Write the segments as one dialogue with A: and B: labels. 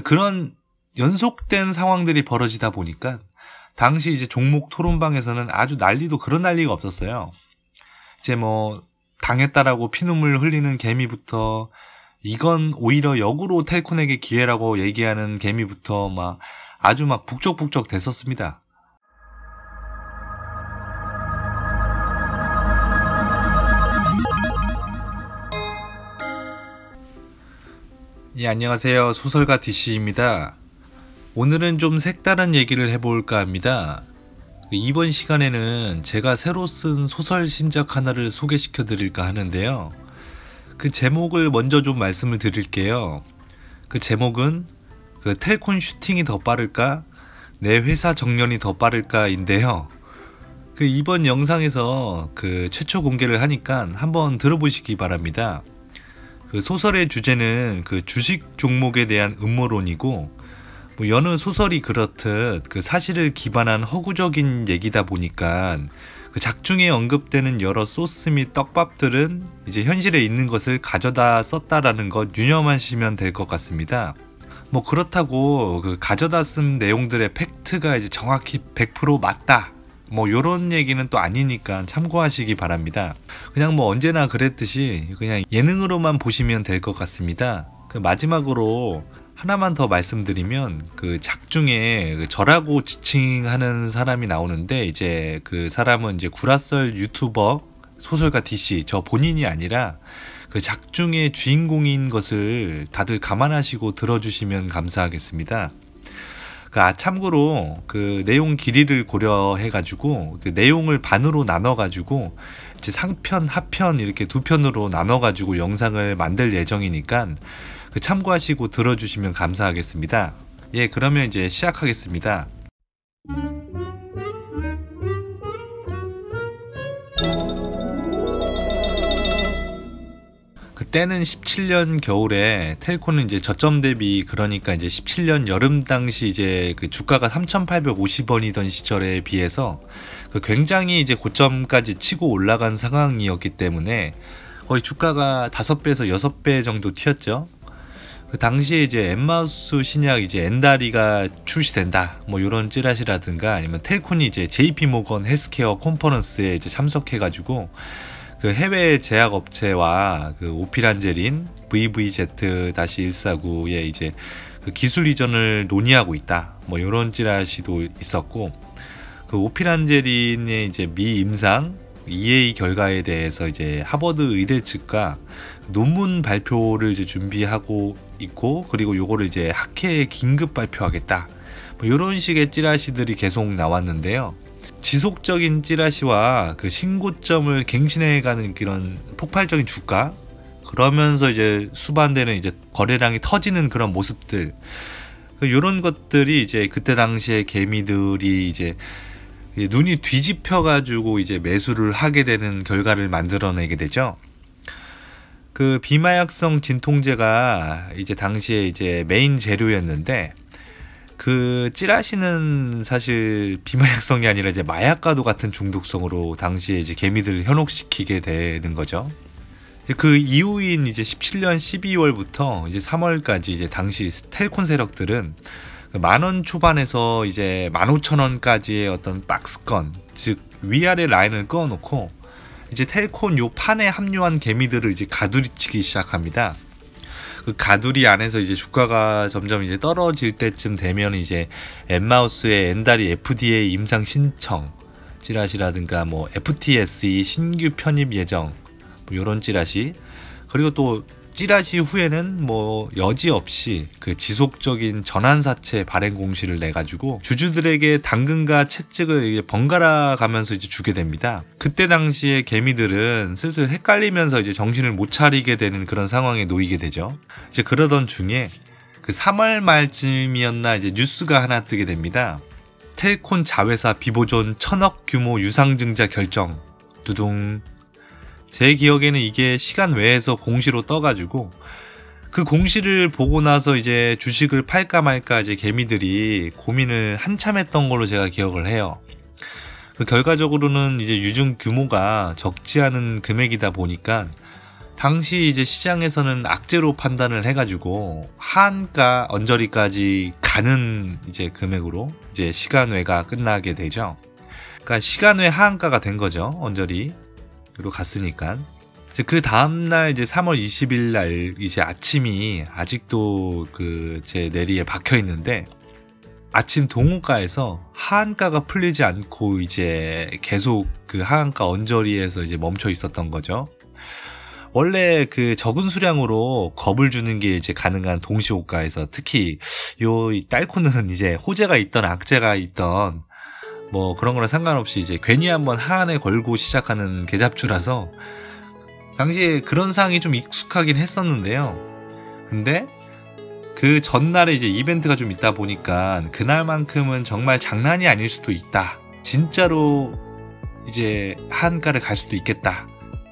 A: 그런 연속된 상황들이 벌어지다 보니까 당시 이제 종목 토론방에서는 아주 난리도 그런 난리가 없었어요. 이제 뭐 당했다라고 피눈물 흘리는 개미부터 이건 오히려 역으로 텔콘에게 기회라고 얘기하는 개미부터 막 아주 막 북적북적 됐었습니다. 예, 안녕하세요. 소설가 DC입니다. 오늘은 좀 색다른 얘기를 해볼까 합니다. 이번 시간에는 제가 새로 쓴 소설 신작 하나를 소개시켜 드릴까 하는데요. 그 제목을 먼저 좀 말씀을 드릴게요. 그 제목은 텔콘 슈팅이 더 빠를까? 내 회사 정년이 더 빠를까? 인데요. 이번 영상에서 최초 공개를 하니까 한번 들어보시기 바랍니다. 소설의 주제는 주식 종목에 대한 음모론이고, 뭐 여느 소설이 그렇듯 사실을 기반한 허구적인 얘기다 보니까 작중에 언급되는 여러 소스 및 떡밥들은 이제 현실에 있는 것을 가져다 썼다라는 것 유념하시면 될 것 같습니다. 뭐 그렇다고 가져다 쓴 내용들의 팩트가 이제 정확히 100% 맞다, 뭐 요런 얘기는 또 아니니까 참고하시기 바랍니다. 그냥 뭐 언제나 그랬듯이 그냥 예능으로만 보시면 될 것 같습니다. 마지막으로 하나만 더 말씀드리면 작중에 저라고 지칭하는 사람이 나오는데, 이제 그 사람은 이제 구라썰 유튜버 소설가 DC 저 본인이 아니라 작중의 주인공인 것을 다들 감안하시고 들어주시면 감사하겠습니다. 참고로 내용 길이를 고려해 가지고 내용을 반으로 나눠 가지고 이제 상편 하편 이렇게 두 편으로 나눠 가지고 영상을 만들 예정이니까 참고하시고 들어주시면 감사하겠습니다. 예, 그러면 이제 시작하겠습니다. 그때는 17년 겨울에 텔콘은 이제 저점 대비, 그러니까 이제 17년 여름 당시 이제 주가가 3,850원이던 시절에 비해서 굉장히 이제 고점까지 치고 올라간 상황이었기 때문에 거의 주가가 5배에서 6배 정도 튀었죠. 당시에 이제 엠마우스 신약 이제 엔다리가 출시된다, 뭐 이런 찌라시라든가 아니면 텔콘이 이제 JP모건 헬스케어 컨퍼런스에 이제 참석해가지고 해외 제약업체와 오피란제린 VVZ-149의 이제 기술 이전을 논의하고 있다, 뭐 이런 찌라시도 있었고, 오피란제린의 이제 미 임상 EA 결과에 대해서 이제 하버드 의대 측과 논문 발표를 이제 준비하고 있고, 그리고 요거를 이제 학회에 긴급 발표하겠다, 뭐 이런 식의 찌라시들이 계속 나왔는데요. 지속적인 찌라시와 신고점을 갱신해가는 그런 폭발적인 주가, 그러면서 이제 수반되는 이제 거래량이 터지는 그런 모습들, 이런 것들이 이제 그때 당시에 개미들이 이제 눈이 뒤집혀 가지고 이제 매수를 하게 되는 결과를 만들어내게 되죠. 비마약성 진통제가 이제 당시에 이제 메인 재료였는데, 찌라시는 사실 비마약성이 아니라 이제 마약과도 같은 중독성으로 당시에 이제 개미들을 현혹시키게 되는 거죠. 이후인 이제 17년 12월부터 이제 3월까지 이제 당시 텔콘 세력들은 만원 초반에서 이제 15,000원까지의 어떤 박스권, 즉 위아래 라인을 그어놓고 이제 텔콘 요 판에 합류한 개미들을 이제 가두리치기 시작합니다. 가두리 안에서 이제 주가가 점점 이제 떨어질 때쯤 되면 이제 엠마우스의 엔다리 FDA 임상 신청 찌라시라든가 뭐 FTSE 신규 편입 예정, 뭐 요런 찌라시, 그리고 또 찌라시 후에는 뭐 여지없이 지속적인 전환사채 발행 공시를 내가지고 주주들에게 당근과 채찍을 번갈아 가면서 이제 주게 됩니다. 그때 당시에 개미들은 슬슬 헷갈리면서 이제 정신을 못 차리게 되는 그런 상황에 놓이게 되죠. 이제 그러던 중에 3월 말쯤이었나 이제 뉴스가 하나 뜨게 됩니다. 텔콘 자회사 비보존 1,000억 규모 유상증자 결정. 두둥. 제 기억에는 이게 시간 외에서 공시로 떠가지고 공시를 보고 나서 이제 주식을 팔까 말까 이제 개미들이 고민을 한참 했던 걸로 제가 기억을 해요. 결과적으로는 이제 유증 규모가 적지 않은 금액이다 보니까 당시 이제 시장에서는 악재로 판단을 해가지고 하한가 언저리까지 가는 이제 금액으로 이제 시간외가 끝나게 되죠. 그러니까 시간외 하한가가 된 거죠. 언저리로 갔으니까. 이제 그 다음날 이제 3월 20일 날 이제 아침이 아직도 그 제 내리에 박혀 있는데, 아침 동호가에서 하한가가 풀리지 않고 이제 계속 그 하한가 언저리에서 이제 멈춰 있었던 거죠. 원래 그 적은 수량으로 겁을 주는 게 이제 가능한 동시호가에서 특히 이 딸코는 이제 호재가 있던 악재가 있던 뭐 그런 거랑 상관없이 이제 괜히 한번 하한에 걸고 시작하는 개잡주라서 당시에 그런 상황이 좀 익숙하긴 했었는데요. 근데 그 전날에 이제 이벤트가 좀 있다 보니까 그날만큼은 정말 장난이 아닐 수도 있다. 진짜로 이제 하한가를 갈 수도 있겠다.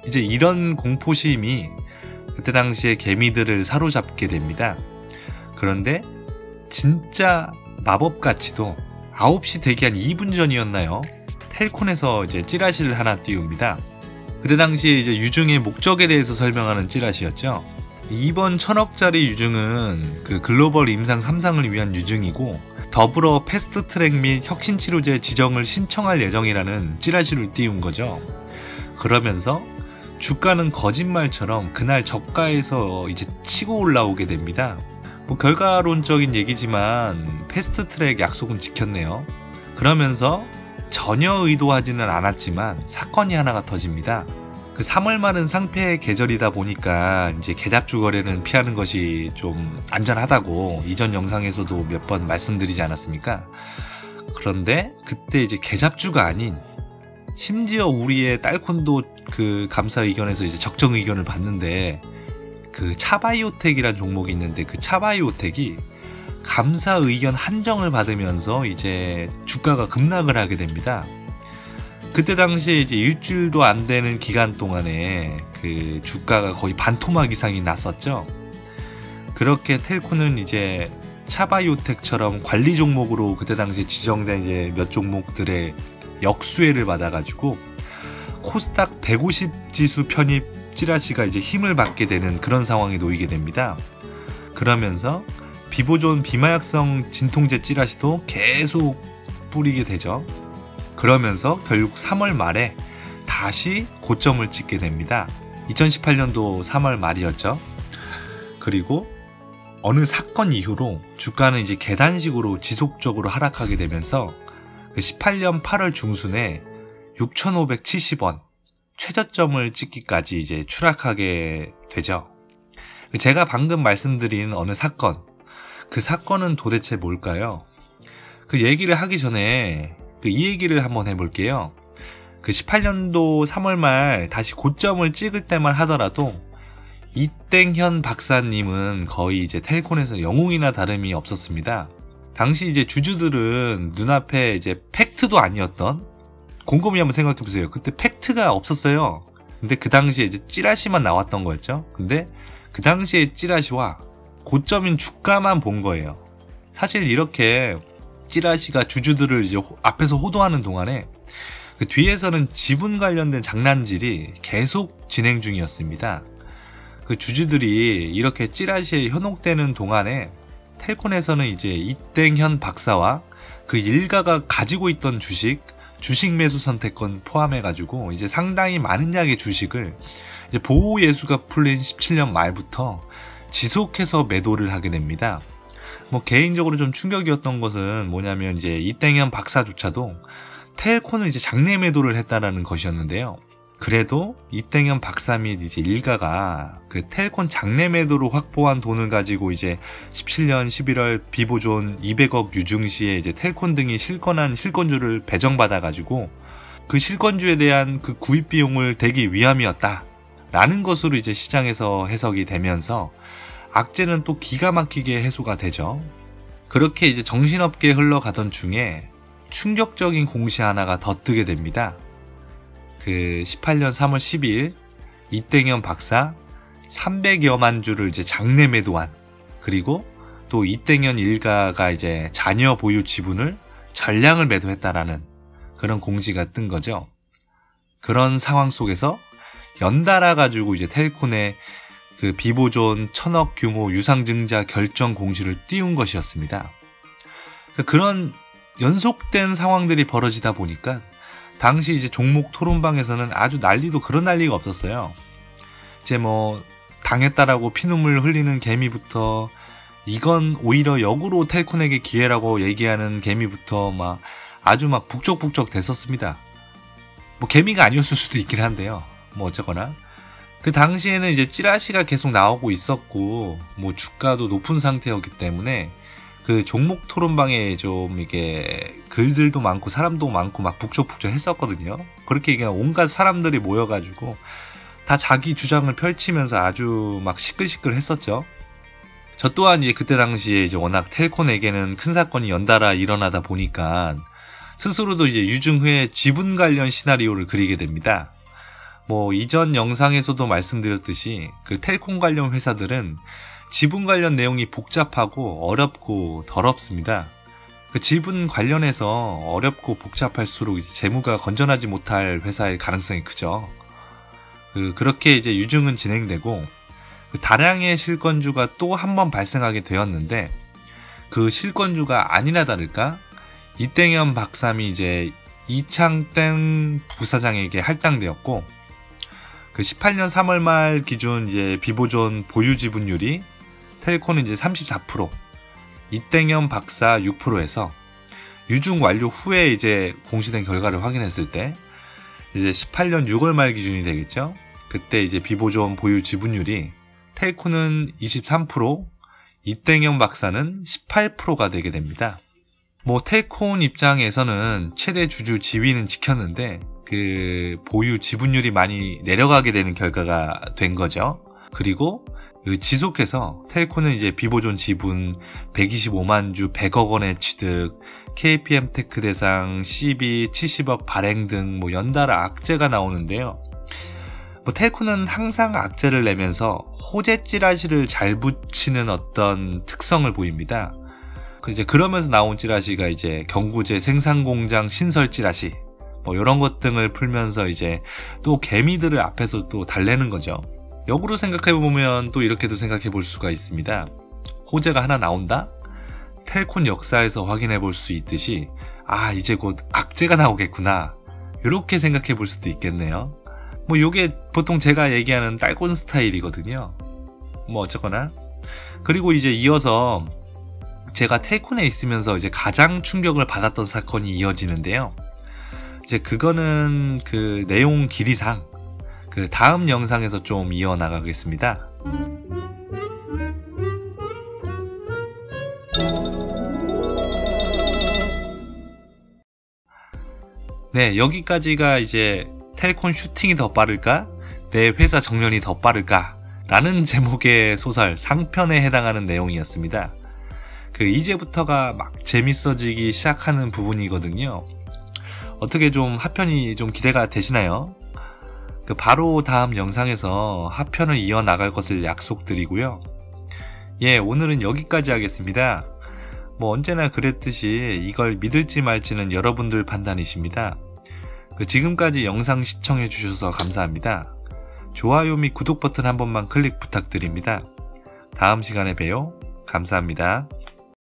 A: 이제 이런 공포심이 그때 당시에 개미들을 사로잡게 됩니다. 그런데 진짜 마법같이도 9시 대기 한 2분 전이었나요? 텔콘에서 이제 찌라시를 하나 띄웁니다. 그때 당시에 이제 유중의 목적에 대해서 설명하는 찌라시였죠. 이번 1000억짜리 유중은 그 글로벌 임상 3상을 위한 유중이고, 더불어 패스트트랙 및 혁신치료제 지정을 신청할 예정이라는 찌라시를 띄운 거죠. 그러면서 주가는 거짓말처럼 그날 저가에서 이제 치고 올라오게 됩니다. 뭐 결과론적인 얘기지만 패스트트랙 약속은 지켰네요. 그러면서 전혀 의도하지는 않았지만 사건이 하나가 터집니다. 그 3월 말은 상패 계절이다 보니까 이제 개잡주 거래는 피하는 것이 좀 안전하다고 이전 영상에서도 몇 번 말씀드리지 않았습니까? 그런데 그때 이제 개잡주가 아닌, 심지어 우리의 딸콘도 그 감사 의견에서 이제 적정 의견을 봤는데, 그 차바이오텍이라는 종목이 있는데 그 차바이오텍이 감사 의견 한정을 받으면서 이제 주가가 급락을 하게 됩니다. 그때 당시에 이제 일주일도 안 되는 기간 동안에 그 주가가 거의 반토막 이상이 났었죠. 그렇게 텔코는 이제 차바이오텍처럼 관리 종목으로 그때 당시에 지정된 이제 몇 종목들의 역수혜를 받아가지고 코스닥 150 지수 편입 찌라시가 이제 힘을 받게 되는 그런 상황에 놓이게 됩니다. 그러면서 비보존 비마약성 진통제 찌라시도 계속 뿌리게 되죠. 그러면서 결국 3월 말에 다시 고점을 찍게 됩니다. 2018년도 3월 말이었죠. 그리고 어느 사건 이후로 주가는 이제 계단식으로 지속적으로 하락하게 되면서 18년 8월 중순에 6,570원 최저점을 찍기까지 이제 추락하게 되죠. 제가 방금 말씀드린 어느 사건, 그 사건은 도대체 뭘까요? 그 얘기를 하기 전에 이 얘기를 한번 해볼게요. 그 18년도 3월 말 다시 고점을 찍을 때만 하더라도 이땡현 박사님은 거의 이제 텔콘에서 영웅이나 다름이 없었습니다. 당시 이제 주주들은 눈앞에 이제 팩트도 아니었던, 곰곰이 한번 생각해보세요. 그때 팩트가 없었어요. 근데 그 당시에 이제 찌라시만 나왔던 거였죠. 근데 그 당시에 찌라시와 고점인 주가만 본 거예요. 사실 이렇게 찌라시가 주주들을 이제 앞에서 호도하는 동안에 그 뒤에서는 지분 관련된 장난질이 계속 진행 중이었습니다. 그 주주들이 이렇게 찌라시에 현혹되는 동안에 텔콘에서는 이제 이땡현 박사와 그 일가가 가지고 있던 주식 매수 선택권 포함해가지고 이제 상당히 많은 양의 주식을 이제 보호 예수가 풀린 17년 말부터 지속해서 매도를 하게 됩니다. 뭐 개인적으로 좀 충격이었던 것은 뭐냐면 이제 이땡현 박사조차도 텔콘을 이제 장내 매도를 했다라는 것이었는데요. 그래도 이땡현 박사 및 이제 일가가 그 텔콘 장내 매도로 확보한 돈을 가지고 이제 17년 11월 비보존 200억 유중 시에 이제 텔콘 등이 실권한 실권주를 배정받아가지고 그 실권주에 대한 그 구입 비용을 대기 위함이었다 라는 것으로 이제 시장에서 해석이 되면서 악재는 또 기가 막히게 해소가 되죠. 그렇게 이제 정신없게 흘러가던 중에 충격적인 공시 하나가 더 뜨게 됩니다. 그 18년 3월 10일 이땡현 박사 300여만 주를 이제 장내 매도한, 그리고 또 이땡현 일가가 이제 자녀 보유 지분을 전량을 매도했다라는 그런 공지가 뜬 거죠. 그런 상황 속에서 연달아 가지고 이제 텔콘에 그 비보존 1000억 규모 유상증자 결정 공시를 띄운 것이었습니다. 그런 연속된 상황들이 벌어지다 보니까 당시 이제 종목 토론방에서는 아주 난리도 그런 난리가 없었어요. 이제 뭐 당했다라고 피눈물 흘리는 개미부터 이건 오히려 역으로 텔콘에게 기회라고 얘기하는 개미부터 막 아주 막 북적북적 됐었습니다. 뭐 개미가 아니었을 수도 있긴 한데요. 뭐 어쨌거나 그 당시에는 이제 찌라시가 계속 나오고 있었고 뭐 주가도 높은 상태였기 때문에 그 종목 토론방에 좀 이게 글들도 많고 사람도 많고 막 북적북적 했었거든요. 그렇게 그냥 온갖 사람들이 모여가지고 다 자기 주장을 펼치면서 아주 막 시끌시끌 했었죠. 저 또한 이제 그때 당시에 이제 워낙 텔콘에게는 큰 사건이 연달아 일어나다 보니까 스스로도 이제 유증 후에 지분 관련 시나리오를 그리게 됩니다. 뭐 이전 영상에서도 말씀드렸듯이 그 텔콘 관련 회사들은 지분 관련 내용이 복잡하고 어렵고 더럽습니다. 그 지분 관련해서 어렵고 복잡할수록 이제 재무가 건전하지 못할 회사일 가능성이 크죠. 그렇게 이제 유증은 진행되고 그 다량의 실권주가 또 한 번 발생하게 되었는데 그 실권주가 아니나 다를까 이땡현 박삼이 이제 이창땡 부사장에게 할당되었고 그 18년 3월 말 기준 이제 비보존 보유 지분율이 텔콘은 이제 34%, 이땡현 박사 6%에서 유증 완료 후에 이제 공시된 결과를 확인했을 때 이제 18년 6월 말 기준이 되겠죠. 그때 이제 비보존 보유 지분율이 텔콘은 23%, 이땡현 박사는 18%가 되게 됩니다. 뭐 텔콘 입장에서는 최대 주주 지위는 지켰는데 그 보유 지분율이 많이 내려가게 되는 결과가 된 거죠. 그리고 지속해서 텔콘은 이제 비보존 지분 125만 주 100억 원의 취득, KPM테크 대상 CB 70억 발행 등 뭐 연달아 악재가 나오는데요. 뭐 텔콘은 항상 악재를 내면서 호재 찌라시를 잘 붙이는 어떤 특성을 보입니다. 이제 그러면서 나온 찌라시가 이제 경구제 생산공장 신설 찌라시 뭐 이런 것 등을 풀면서 이제 또 개미들을 앞에서 또 달래는 거죠. 역으로 생각해보면 또 이렇게도 생각해볼 수가 있습니다. 호재가 하나 나온다? 텔콘 역사에서 확인해볼 수 있듯이 아 이제 곧 악재가 나오겠구나 이렇게 생각해볼 수도 있겠네요. 뭐 요게 보통 제가 얘기하는 딸콘 스타일이거든요. 뭐 어쨌거나 그리고 이제 이어서 제가 텔콘에 있으면서 이제 가장 충격을 받았던 사건이 이어지는데요. 이제 그거는 그 내용 길이상 그 다음 영상에서 좀 이어나가겠습니다. 네, 여기까지가 이제 텔콘 슈팅이 더 빠를까? 내 회사 정년이 더 빠를까? 라는 제목의 소설 상편에 해당하는 내용이었습니다. 그 이제부터가 막 재밌어지기 시작하는 부분이거든요. 어떻게 좀 하편이 좀 기대가 되시나요? 그 바로 다음 영상에서 하편을 이어나갈 것을 약속드리고요. 예, 오늘은 여기까지 하겠습니다. 뭐 언제나 그랬듯이 이걸 믿을지 말지는 여러분들 판단이십니다. 그 지금까지 영상 시청해 주셔서 감사합니다. 좋아요 및 구독 버튼 한 번만 클릭 부탁드립니다. 다음 시간에 봬요. 감사합니다.